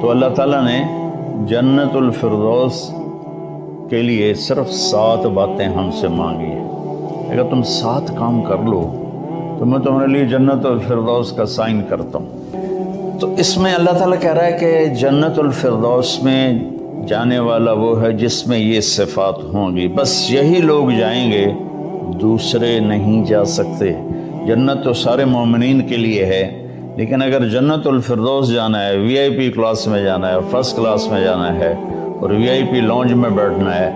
تو اللہ تعالیٰ نے جنت الفردوس کے لیے صرف 7 باتیں ہم سے مانگی ہیں۔ اگر تم 7 کام کر لو تو میں تمہارے لیے جنت الفردوس کا سائن کرتا ہوں۔ تو اس میں اللہ تعالیٰ کہہ رہا ہے کہ جنت الفردوس میں جانے والا وہ ہے جس میں یہ صفات ہوں گی، بس یہی لوگ جائیں گے، دوسرے نہیں جا سکتے۔ جنت تو سارے مومنین کے لیے ہے، لیکن اگر جنت الفردوس جانا ہے، وی آئی پی کلاس میں جانا ہے، فرسٹ کلاس میں جانا ہے اور وی آئی پی لانج میں بیٹھنا ہے،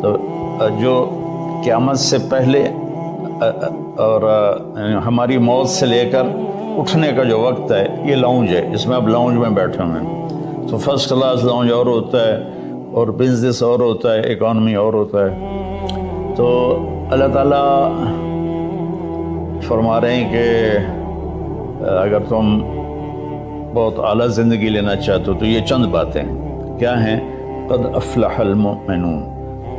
تو جو قیامت سے پہلے اور ہماری موت سے لے کر اٹھنے کا جو وقت ہے یہ لاؤنج ہے، اس میں اب لاؤنج میں بیٹھے ہوئے ہیں۔ تو فرسٹ کلاس لاؤنج اور ہوتا ہے اور بزنس اور ہوتا ہے، اکانومی اور ہوتا ہے۔ تو اللہ تعالیٰ فرما رہے ہیں کہ اگر تم بہت اعلیٰ زندگی لینا چاہتے ہو تو یہ چند باتیں ہیں۔ کیا ہیں؟ قد افلح المؤمنون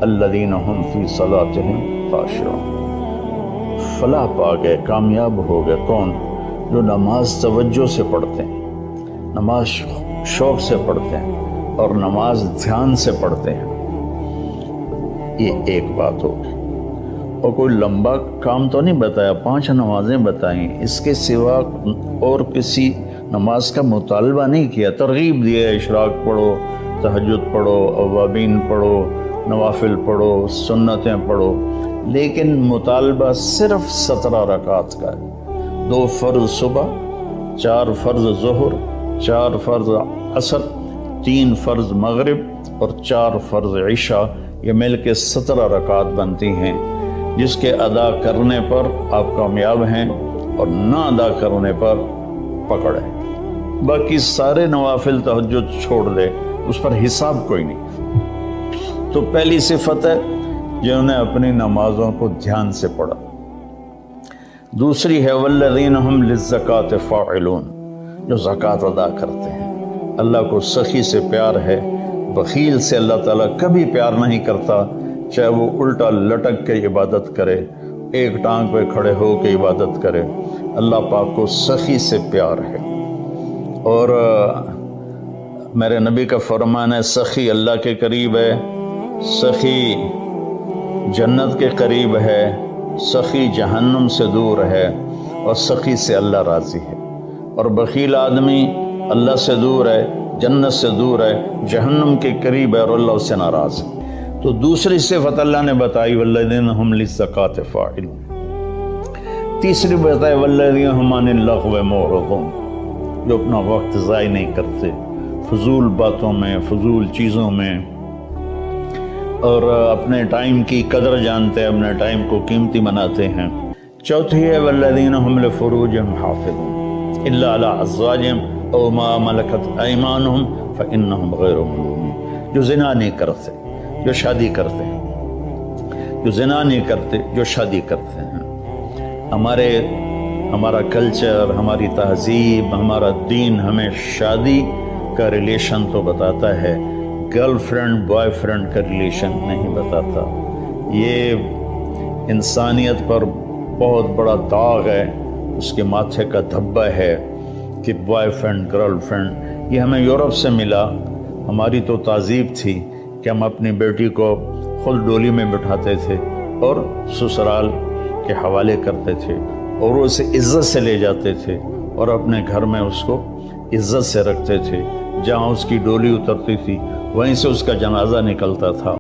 الذین هم فی صلاتهم خاشعون۔ فلاح پا گئے، کامیاب ہو گئے کون؟ جو نماز توجہ سے پڑھتے ہیں، نماز شوق سے پڑھتے ہیں اور نماز دھیان سے پڑھتے ہیں۔ یہ ایک بات ہوگی۔ اور کوئی لمبا کام تو نہیں بتایا، 5 نمازیں بتائیں، اس کے سوا اور کسی نماز کا مطالبہ نہیں کیا، ترغیب دیا، اشراق پڑھو، تہجد پڑھو، اوابین پڑھو، نوافل پڑھو، سنتیں پڑھو، لیکن مطالبہ صرف 17 رکعات کا ہے۔ 2 فرض صبح، 4 فرض ظہر، 4 فرض عصر، 3 فرض مغرب اور 4 فرض عشاء، یہ مل کے 17 رکعات بنتی ہیں، جس کے ادا کرنے پر آپ کامیاب ہیں اور نہ ادا کرنے پر پکڑ ہے۔ باقی سارے نوافل تہجد چھوڑ دے، اس پر حساب کوئی نہیں۔ تو پہلی صفت ہے جنہوں نے اپنی نمازوں کو دھیان سے پڑھا۔ دوسری ہے والذین ہم للزکاۃ فاعلون، جو زکوٰۃ ادا کرتے ہیں۔ اللہ کو سخی سے پیار ہے، بخیل سے اللہ تعالیٰ کبھی پیار نہیں کرتا، چاہے وہ الٹا لٹک کے عبادت کرے، ایک ٹانگ پہ کھڑے ہو کے عبادت کرے، اللہ پاک کو سخی سے پیار ہے۔ اور میرے نبی کا فرمان ہے سخی اللہ کے قریب ہے، سخی جنت کے قریب ہے، سخی جہنم سے دور ہے اور سخی سے اللہ راضی ہے۔ اور بخیل آدمی اللہ سے دور ہے، جنت سے دور ہے، جہنم کے قریب ہے اور اللہ اس سے ناراض ہے۔ تو دوسری صفت اللہ نے بتائی والذین ہم للزکاۃ فاعلون۔ تیسری بتائی والذین ہم عن اللغو معرضون، جو اپنا وقت ضائع نہیں کرتے فضول باتوں میں، فضول چیزوں میں، اور اپنے ٹائم کی قدر جانتے ہیں، اپنے ٹائم کو قیمتی بناتے ہیں۔ چوتھی ہے والذین ہم لفروجہم حافظون الا علی ازواجہم او ما ملکت ایمانہم فانہم غیر ملومین، جو زنا نہیں کرتے، جو شادی کرتے ہیں، جو زنا نہیں کرتے، جو شادی کرتے ہیں۔ ہمارا کلچر، ہماری تہذیب، ہمارا دین ہمیں شادی کا ریلیشن تو بتاتا ہے، گرل فرینڈ بوائے فرینڈ کا ریلیشن نہیں بتاتا۔ یہ انسانیت پر بہت بڑا داغ ہے، اس کے ماتھے کا دھبہ ہے کہ بوائے فرینڈ گرل فرینڈ، یہ ہمیں یورپ سے ملا۔ ہماری تو تہذیب تھی کہ ہم اپنی بیٹی کو خود ڈولی میں بٹھاتے تھے اور سسرال کے حوالے کرتے تھے اور اسے عزت سے لے جاتے تھے اور اپنے گھر میں اس کو عزت سے رکھتے تھے۔ جہاں اس کی ڈولی اترتی تھی وہیں سے اس کا جنازہ نکلتا تھا۔